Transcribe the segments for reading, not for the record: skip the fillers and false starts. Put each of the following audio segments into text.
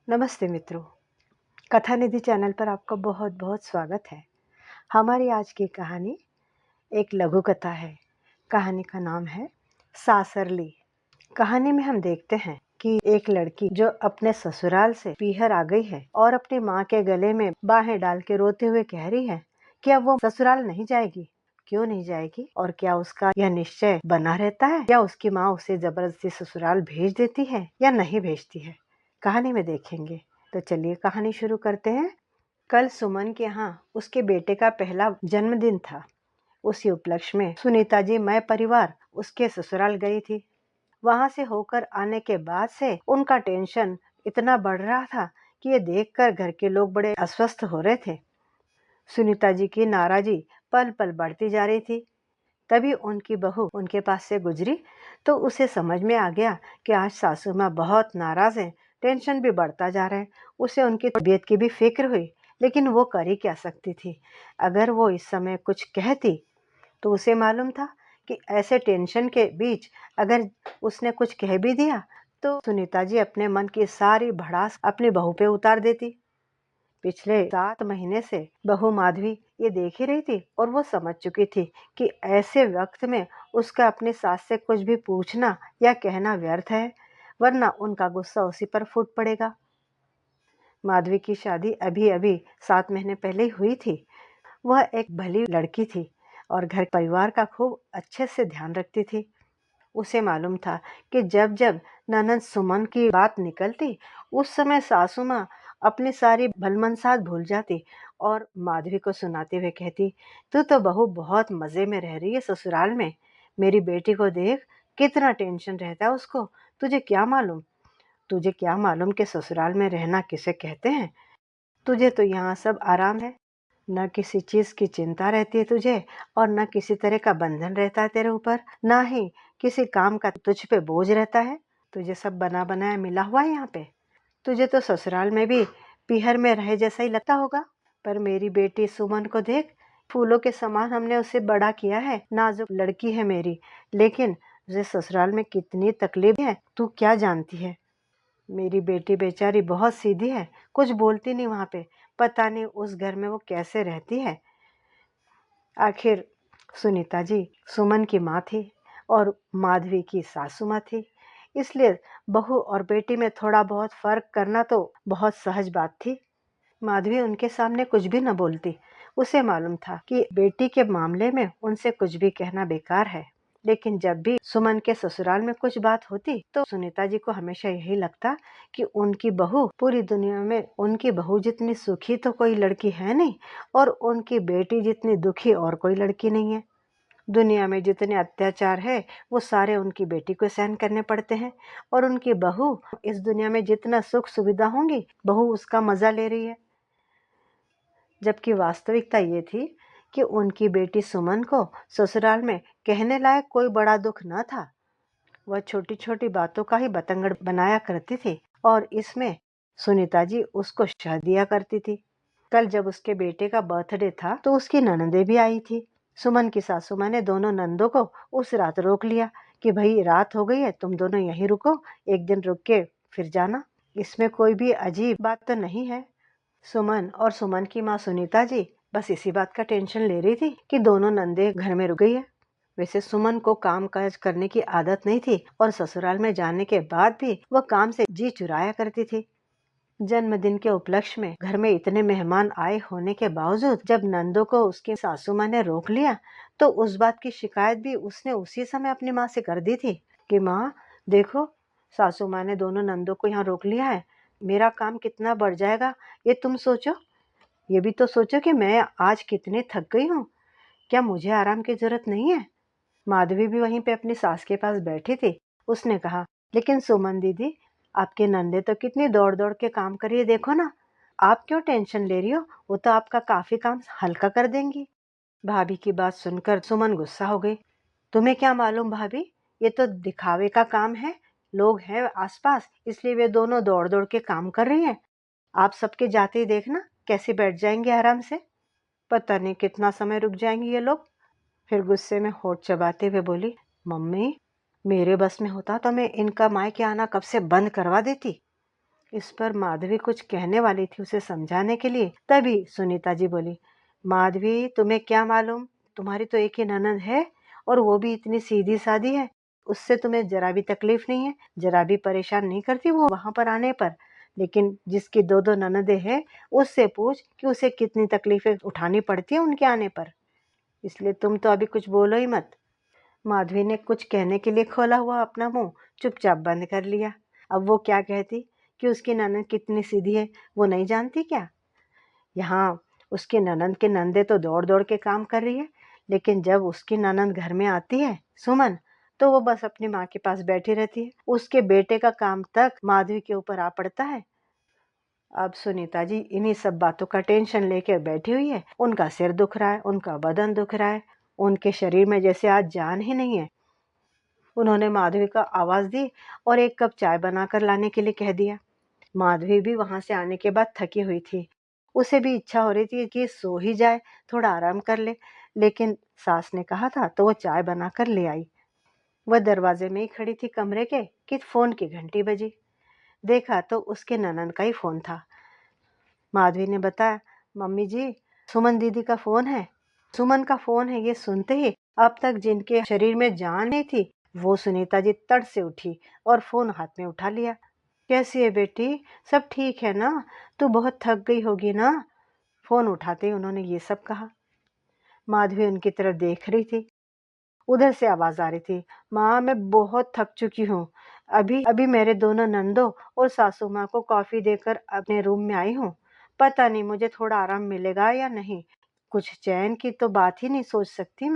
नमस्ते मित्रों, कथा निधि चैनल पर आपका बहुत बहुत स्वागत है। हमारी आज की कहानी एक लघु कथा है। कहानी का नाम है सासरली। कहानी में हम देखते हैं कि एक लड़की जो अपने ससुराल से पीहर आ गई है और अपनी माँ के गले में बाहें डाल के रोते हुए कह रही है कि अब वो ससुराल नहीं जाएगी। क्यों नहीं जाएगी और क्या उसका यह निश्चय बना रहता है या उसकी माँ उसे जबरदस्ती ससुराल भेज देती है या नहीं भेजती है, कहानी में देखेंगे। तो चलिए कहानी शुरू करते हैं। कल सुमन के यहाँ उसके बेटे का पहला जन्मदिन था। उसी उपलक्ष्य में सुनीता जी मैं परिवार उसके ससुराल गई थी। वहां से होकर आने के बाद से उनका टेंशन इतना बढ़ रहा था कि ये देखकर घर के लोग बड़े अस्वस्थ हो रहे थे। सुनीता जी की नाराजी पल पल बढ़ती जा रही थी। तभी उनकी बहू उनके पास से गुजरी तो उसे समझ में आ गया कि आज सासू माँ बहुत नाराज है, टेंशन भी बढ़ता जा रहा है। उसे उनकी तबीयत की भी फिक्र हुई, लेकिन वो कर ही क्या सकती थी। अगर वो इस समय कुछ कहती तो उसे मालूम था कि ऐसे टेंशन के बीच अगर उसने कुछ कह भी दिया तो सुनीता जी अपने मन की सारी भड़ास अपनी बहू पे उतार देती। पिछले 7 महीने से बहू माधवी ये देख ही रही थी और वो समझ चुकी थी कि ऐसे वक्त में उसका अपनी सास से कुछ भी पूछना या कहना व्यर्थ है, वरना उनका गुस्सा उसी पर फूट पड़ेगा। माधवी की शादी अभी अभी 7 महीने पहले ही हुई थी। वह एक भली लड़की थी और घर परिवार का खूब अच्छे से ध्यान रखती थी। उसे मालूम था कि जब जब ननद सुमन की बात निकलती उस समय सासू माँ अपनी सारी भलमनसाहत भूल जाती और माधवी को सुनाते हुए कहती, तू तो बहू बहुत मजे में रह रही है ससुराल में। मेरी बेटी को देख, कितना टेंशन रहता है उसको। तुझे क्या मालूम कि ससुराल में रहना किसे कहते हैं। तुझे तो यहाँ सब आराम है, न किसी चीज की चिंता रहती है तुझे और न किसी तरह का बंधन रहता है तेरे ऊपर, ना ही किसी काम का तुझ पे बोझ रहता है। तुझे सब बना बनाया मिला हुआ है यहाँ पे। तुझे तो ससुराल में भी पीहर में रहे जैसा ही लगता होगा। पर मेरी बेटी सुमन को देख, फूलों के समान हमने उसे बड़ा किया है। नाजुक लड़की है मेरी, लेकिन उसे ससुराल में कितनी तकलीफ है तू क्या जानती है। मेरी बेटी बेचारी बहुत सीधी है, कुछ बोलती नहीं वहां पे। पता नहीं उस घर में वो कैसे रहती है। आखिर सुनीता जी सुमन की माँ थी और माधवी की सासू माँ थी, इसलिए बहू और बेटी में थोड़ा बहुत फर्क करना तो बहुत सहज बात थी। माधवी उनके सामने कुछ भी न बोलती। उसे मालूम था कि बेटी के मामले में उनसे कुछ भी कहना बेकार है। लेकिन जब भी सुमन के ससुराल में कुछ बात होती तो सुनीता जी को हमेशा यही लगता कि उनकी बहू पूरी दुनिया में उनकी बहू जितनी सुखी तो कोई लड़की है नहीं और उनकी बेटी जितनी दुखी और कोई लड़की नहीं है। दुनिया में जितने अत्याचार है वो सारे उनकी बेटी को सहन करने पड़ते हैं और उनकी बहू इस दुनिया में जितना सुख सुविधा होंगी बहू उसका मजा ले रही है। जबकि वास्तविकता ये थी कि उनकी बेटी सुमन को ससुराल में कहने लायक कोई बड़ा दुख न था। वह छोटी छोटी बातों का ही बतंगड़ बनाया करती थी और इसमें सुनीता जी उसको शह दिया करती थी। कल जब उसके बेटे का बर्थडे था तो उसकी ननदें भी आई थी। सुमन की सासू माँ ने दोनों नंदों को उस रात रोक लिया कि भाई रात हो गई है, तुम दोनों यहीं रुको, एक दिन रुक के फिर जाना। इसमें कोई भी अजीब बात तो नहीं है। सुमन और सुमन की माँ सुनीता जी बस इसी बात का टेंशन ले रही थी कि दोनों नंदे घर में रुक गई है। वैसे सुमन को काम काज करने की आदत नहीं थी और ससुराल में जाने के बाद भी वह काम से जी चुराया करती थी। जन्मदिन के उपलक्ष्य में घर में इतने मेहमान आए होने के बावजूद जब नंदों को उसकी सासू माँ ने रोक लिया तो उस बात की शिकायत भी उसने उसी समय अपनी माँ से कर दी थी कि माँ देखो, सासू माँ ने दोनों नंदों को यहाँ रोक लिया है, मेरा काम कितना बढ़ जाएगा ये तुम सोचो। ये भी तो सोचो कि मैं आज कितनी थक गई हूँ, क्या मुझे आराम की जरूरत नहीं है। माधवी भी वहीं पे अपनी सास के पास बैठी थी। उसने कहा, लेकिन सुमन दीदी, आपके नंदे तो कितनी दौड़ दौड़ के काम करिए, देखो ना, आप क्यों टेंशन ले रही हो, वो तो आपका काफी काम हल्का कर देंगी। भाभी की बात सुनकर सुमन गुस्सा हो गई। तुम्हें क्या मालूम भाभी, ये तो दिखावे का काम है। लोग हैं आसपास इसलिए वे दोनों दौड़ दौड़ के काम कर रही हैं। आप सबके जाते ही देखना कैसे बैठ जाएंगे आराम से। पता नहीं कितना समय रुक जाएंगे ये लोग। फिर गुस्से में होठ चबाते हुए बोली, मम्मी, मेरे बस में होता तो मैं इनका मायके आना कब से बंद करवा देती। इस पर माधवी कुछ कहने वाली थी उसे समझाने के लिए, तभी सुनीता जी बोली, माधवी तुम्हें क्या मालूम, तुम्हारी तो एक ही ननद है और वो भी इतनी सीधी सादी है, उससे तुम्हें जरा भी तकलीफ नहीं है, जरा भी परेशान नहीं करती वो वहां पर आने पर। लेकिन जिसकी दो दो ननदें हैं उससे पूछ कि उसे कितनी तकलीफें उठानी पड़ती है उनके आने पर। इसलिए तुम तो अभी कुछ बोलो ही मत। माधवी ने कुछ कहने के लिए खोला हुआ अपना मुंह चुपचाप बंद कर लिया। अब वो क्या कहती कि उसकी ननद कितनी सीधी है वो नहीं जानती क्या? यहाँ उसकी ननद के नंदे तो दौड़ दौड़ के काम कर रही है, लेकिन जब उसकी ननद घर में आती है सुमन, तो वो बस अपनी माँ के पास बैठी रहती है। उसके बेटे का काम तक माधवी के ऊपर आ पड़ता है। अब सुनीता जी इन्हीं सब बातों का टेंशन लेकर बैठी हुई है। उनका सिर दुख रहा है, उनका बदन दुख रहा है, उनके शरीर में जैसे आज जान ही नहीं है। उन्होंने माधवी को आवाज दी और एक कप चाय बनाकर लाने के लिए कह दिया। माधवी भी वहां से आने के बाद थकी हुई थी। उसे भी इच्छा हो रही थी कि सो ही जाए, थोड़ा आराम कर ले, लेकिन सास ने कहा था तो वो चाय बनाकर ले आई। वह दरवाजे में ही खड़ी थी कमरे के कि फोन की घंटी बजी। देखा तो उसके ननद का ही फोन था। माधवी ने बताया, मम्मी जी, सुमन दीदी का फोन है। सुमन का फोन है, ये सुनते ही अब तक जिनके शरीर में जान नहीं थी वो सुनीता जी तड़ से उठी और फोन हाथ में उठा लिया। कैसी है बेटी, सब ठीक है ना? तू बहुत थक गई होगी ना? फोन उठाते ही उन्होंने ये सब कहा। माधवी उनकी तरफ देख रही थी। उधर से आवाज आ रही थी, माँ मैं बहुत थक चुकी हूँ, अभी अभी मेरे दोनों नंदों और सासू माँ को कॉफी देकर अपने रूम में आई हूँ। पता नहीं मुझे थोड़ा आराम मिलेगा या नहीं, कुछ चैन की तो बात ही नहीं सोच सकती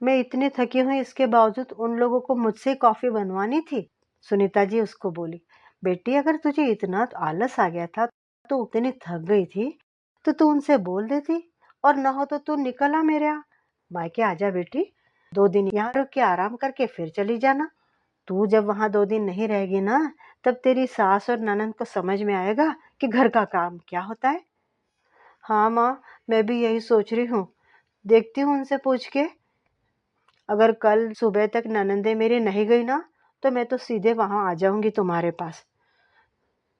मैं इतनी थकी हुई इसके बावजूद उन लोगों को मुझसे कॉफी बनवानी थी। सुनीता जी उसको बोली, बेटी अगर तुझे इतना आलस आ गया था तो उतनी थक गई थी तो तू उनसे बोल देती, और न हो तो तू निकल आ मेरे यहाँ, मायके आजा बेटी, 2 दिन यहाँ रुक के आराम करके फिर चली जाना। तू जब वहां 2 दिन नहीं रहेगी ना, तब तेरी सास और ननद को समझ में आएगा कि घर का काम क्या होता है। हाँ माँ, मैं भी यही सोच रही हूँ, देखती हूँ उनसे पूछ के। अगर कल सुबह तक ननंदे मेरी नहीं गई ना, तो मैं तो सीधे वहां आ जाऊंगी तुम्हारे पास।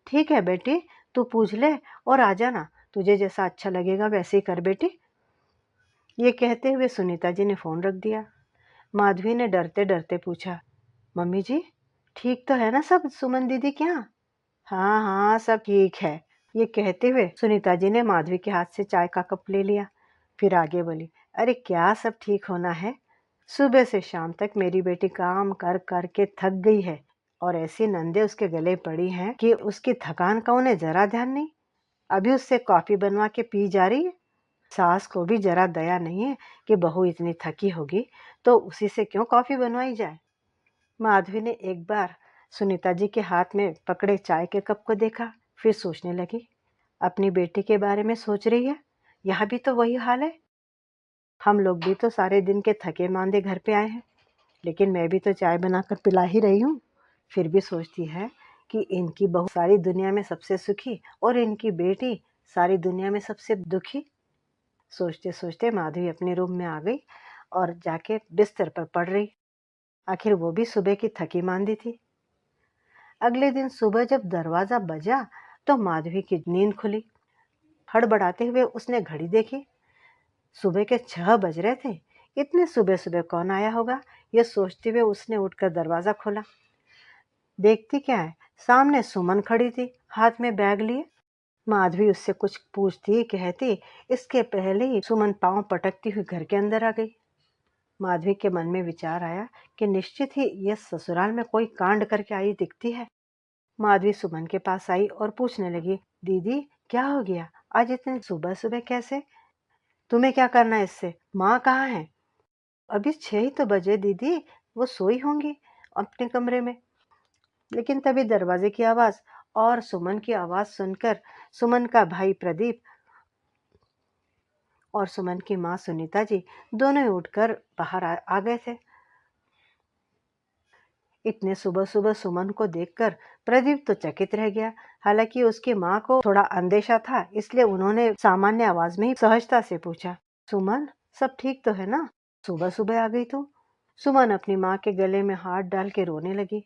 ठीक है बेटी, तू पूछ ले और आ जाना, तुझे जैसा अच्छा लगेगा वैसे ही कर बेटी। ये कहते हुए सुनीता जी ने फोन रख दिया। माधवी ने डरते डरते पूछा, मम्मी जी, ठीक तो है ना सब सुमन दीदी क्या? हाँ हाँ सब ठीक है। ये कहते हुए सुनीता जी ने माधवी के हाथ से चाय का कप ले लिया। फिर आगे बोली, अरे क्या सब ठीक होना है, सुबह से शाम तक मेरी बेटी काम कर कर के थक गई है और ऐसी नंदे उसके गले पड़ी हैं कि उसकी थकान का उन्हें जरा ध्यान नहीं। अभी उससे कॉफी बनवा के पी जा रही है। सास को भी जरा दया नहीं है कि बहू इतनी थकी होगी तो उसी से क्यों कॉफी बनवाई जाए। माधवी ने एक बार सुनीता जी के हाथ में पकड़े चाय के कप को देखा, फिर सोचने लगी, अपनी बेटी के बारे में सोच रही है, यहाँ भी तो वही हाल है। हम लोग भी तो सारे दिन के थके मांदे घर पे आए हैं, लेकिन मैं भी तो चाय बनाकर पिला ही रही हूँ। फिर भी सोचती है कि इनकी बहू सारी दुनिया में सबसे सुखी और इनकी बेटी सारी दुनिया में सबसे दुखी। सोचते सोचते माधवी अपने रूम में आ गई और जाके बिस्तर पर पड़ रही। आखिर वो भी सुबह की थकी मांदी थी। अगले दिन सुबह जब दरवाजा बजा तो माधवी की नींद खुली। हड़बड़ाते हुए उसने घड़ी देखी, सुबह के 6 बज रहे थे। इतने सुबह सुबह कौन आया होगा, यह सोचते हुए उसने उठकर दरवाजा खोला। देखती क्या है, सामने सुमन खड़ी थी हाथ में बैग लिए। माधवी उससे कुछ पूछती कहती, इसके पहले ही सुमन पांव पटकती हुई घर के अंदर आ गई। माधवी के मन में विचार आया कि निश्चित ही यह ससुराल में कोई कांड करके आई दिखती है। माधवी सुमन के पास आई और पूछने लगी, दीदी क्या हो गया, आज इतने सुबह सुबह कैसे? तुम्हें क्या करना है इससे, माँ कहाँ है? अभी 6 ही तो बजे दीदी, वो सोई होंगी अपने कमरे में। लेकिन तभी दरवाजे की आवाज और सुमन की आवाज सुनकर सुमन का भाई प्रदीप और सुमन की माँ सुनीता जी दोनों ही उठकर बाहर आ गए थे। इतने सुबह सुबह सुमन को देखकर प्रदीप तो चकित रह गया। हालांकि उसकी माँ को थोड़ा अंदेशा था, इसलिए उन्होंने सामान्य आवाज में ही सहजता से पूछा, सुमन सब ठीक तो है ना, सुबह सुबह आ गई तू? सुमन अपनी माँ के गले में हाथ डाल के रोने लगी।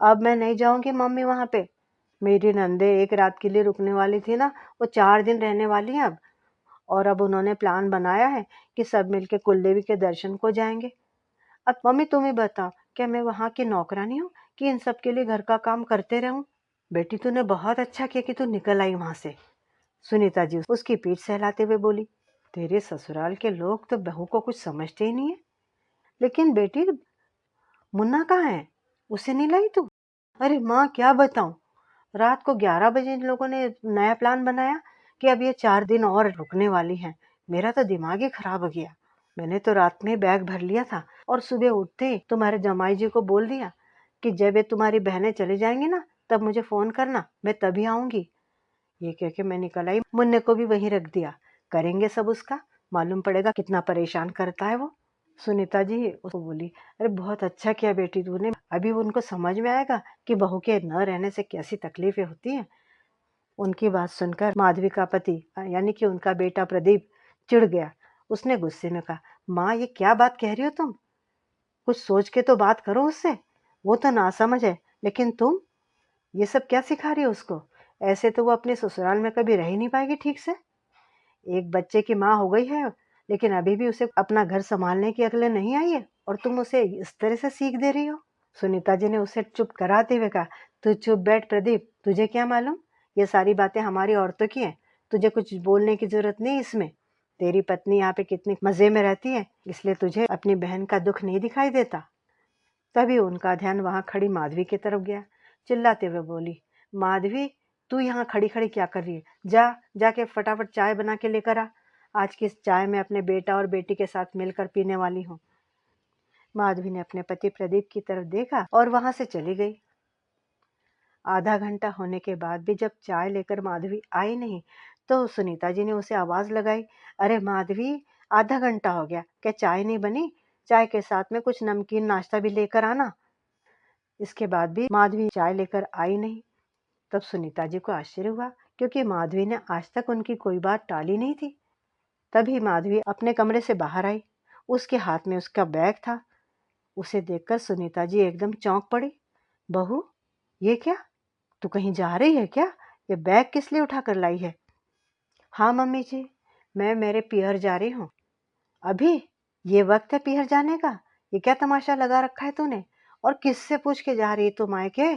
अब मैं नहीं जाऊंगी मम्मी वहां पे, मेरी नंदे एक रात के लिए रुकने वाली थी ना, वो 4 दिन रहने वाली हैं अब। और अब उन्होंने प्लान बनाया है कि सब मिलके कुलदेवी के दर्शन को जाएँगे। अब मम्मी तुम ही बताओ, क्या मैं वहाँ की नौकरानी हूँ कि इन सब के लिए घर का काम करते रहूं? बेटी तूने बहुत अच्छा किया कि तू निकल आई वहां से। सुनीता जी उसकी पीठ सहलाते हुए बोली, तेरे ससुराल के लोग तो बहू को कुछ समझते ही नहीं है। लेकिन बेटी मुन्ना कहाँ है, उसे नहीं लाई तू? अरे माँ क्या बताऊं, रात को 11 बजे इन लोगों ने नया प्लान बनाया कि अब ये 4 दिन और रुकने वाली हैं। मेरा तो दिमाग ही खराब हो गया। मैंने तो रात में बैग भर लिया था और सुबह उठते ही तुम्हारे जमाई जी को बोल दिया कि जब ये तुम्हारी बहनें चली जाएंगी ना, तब मुझे फोन करना, मैं तभी आऊंगी। ये कह के मैं निकल आई, मुन्ने को भी वहीं रख दिया। करेंगे सब उसका, मालूम पड़ेगा कितना परेशान करता है वो। सुनीता जी उसको बोली, अरे बहुत अच्छा किया बेटी तूने, अभी उनको समझ में आएगा कि बहू के न रहने से कैसी तकलीफें होती हैं। उनकी बात सुनकर माधवी का पति यानी कि उनका बेटा प्रदीप चिढ़ गया। उसने गुस्से में कहा, माँ ये क्या बात कह रही हो तुम, कुछ सोच के तो बात करो उससे, वो तो नासमझ है, लेकिन तुम ये सब क्या सिखा रही हो उसको? ऐसे तो वो अपने ससुराल में कभी रह ही नहीं पाएगी ठीक से। एक बच्चे की माँ हो गई है, लेकिन अभी भी उसे अपना घर संभालने की अकल नहीं आई है, और तुम उसे इस तरह से सीख दे रही हो। सुनीता जी ने उसे चुप कराते हुए कहा, तू चुप बैठ प्रदीप, तुझे क्या मालूम, ये सारी बातें हमारी औरतों की हैं, तुझे कुछ बोलने की जरूरत नहीं इसमें। तेरी पत्नी यहाँ पे कितनी मजे में रहती है, इसलिए तुझे अपनी बहन का दुख नहीं दिखाई देता। तभी उनका ध्यान वहां खड़ी माधवी की तरफ गया। चिल्लाते हुए बोली, माधवी तू यहाँ खड़ी खड़ी क्या कर रही है, जा जाके फटाफट चाय बना के लेकर आ, आज की इस चाय मैं अपने बेटा और बेटी के साथ मिलकर पीने वाली हूँ। माधवी ने अपने पति प्रदीप की तरफ देखा और वहां से चली गई। आधा घंटा होने के बाद भी जब चाय लेकर माधवी आई नहीं, तो सुनीता जी ने उसे आवाज लगाई, अरे माधवी आधा घंटा हो गया, क्या चाय नहीं बनी? चाय के साथ में कुछ नमकीन नाश्ता भी लेकर आना। इसके बाद भी माधवी चाय लेकर आई नहीं। तब सुनीता जी को आश्चर्य हुआ, क्योंकि माधवी ने आज तक उनकी कोई बात टाली नहीं थी। तभी माधवी अपने कमरे से बाहर आई। उसके हाथ में उसका बैग था। उसे देखकर सुनीता जी एकदम चौंक पड़ी। बहू, ये क्या, तू कहीं जा रही है क्या? ये बैग किस लिए उठा कर लाई है? हाँ मम्मी जी, मैं मेरे पियर जा रही हूँ। अभी ये वक्त है पियर जाने का? ये क्या तमाशा लगा रखा है तूने, और किससे पूछ के जा रही तू मायके?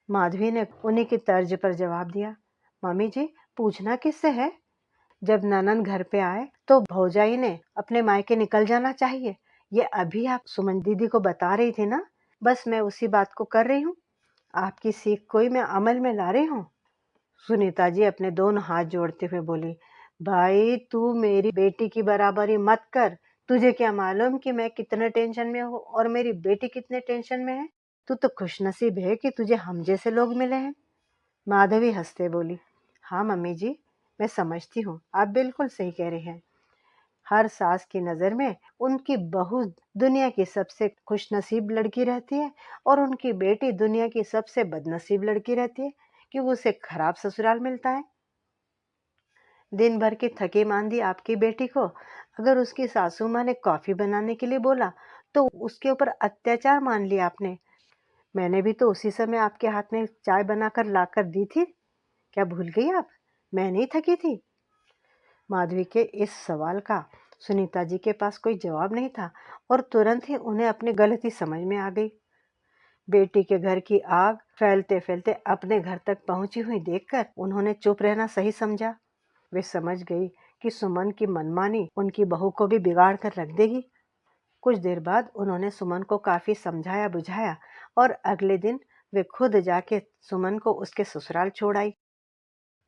माधवी ने उन्हीं की तर्ज पर जवाब दिया, मम्मी जी पूछना किससे है, जब ननद घर पे आए तो भौजाई ने अपने मायके निकल जाना चाहिए। ये अभी आप सुमन दीदी को बता रही थी ना, बस मैं उसी बात को कर रही हूँ, आपकी सीख कोई मैं अमल में ला रही हूँ। सुनीता जी अपने दोनों हाथ जोड़ते हुए बोली, भाई तू मेरी बेटी की बराबरी मत कर। तुझे क्या मालूम कि मैं कितने टेंशन में हूँ और मेरी बेटी कितने टेंशन में है? तू तो खुशनसीब है कि तुझे हम जैसे लोग मिले हैं। माधवी हंसते बोली, हाँ मम्मी जी, मैं समझती हूँ, आप बिल्कुल सही कह रहे हैं। हर सास की नज़र में उनकी बहू दुनिया की सबसे खुशनसीब लड़की रहती है, और उनकी बेटी दुनिया की सबसे बदनसीब लड़की रहती है कि उसे खराब ससुराल मिलता है। दिन भर की थकी मांदी आपकी बेटी को अगर उसकी सासू माँ ने कॉफी बनाने के लिए बोला, तो उसके ऊपर अत्याचार मान लिया आपने। मैंने भी तो उसी समय आपके हाथ में चाय बनाकर लाकर दी थी, क्या भूल गई आप? मैं नहीं थकी थी? माधवी के इस सवाल का सुनीता जी के पास कोई जवाब नहीं था, और तुरंत ही उन्हें अपनी गलती समझ में आ गई। बेटी के घर की आग फैलते फैलते अपने घर तक पहुंची हुई देखकर उन्होंने चुप रहना सही समझा। वे समझ गई कि सुमन की मनमानी उनकी बहू को भी बिगाड़ कर रख देगी। कुछ देर बाद उन्होंने सुमन को काफी समझाया बुझाया, और अगले दिन वे खुद जाके सुमन को उसके ससुराल छोड़ आई।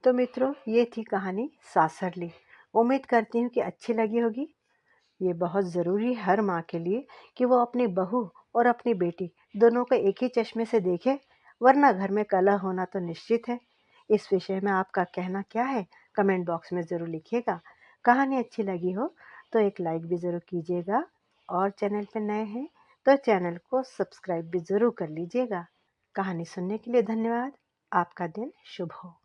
तो मित्रों, ये थी कहानी सासरली। उम्मीद करती हूँ कि अच्छी लगी होगी। ये बहुत ज़रूरी है हर माँ के लिए कि वो अपनी बहू और अपनी बेटी दोनों को एक ही चश्मे से देखे, वरना घर में कलह होना तो निश्चित है। इस विषय में आपका कहना क्या है, कमेंट बॉक्स में ज़रूर लिखिएगा। कहानी अच्छी लगी हो तो एक लाइक भी ज़रूर कीजिएगा, और चैनल पर नए हैं तो चैनल को सब्सक्राइब भी ज़रूर कर लीजिएगा। कहानी सुनने के लिए धन्यवाद। आपका दिन शुभ हो।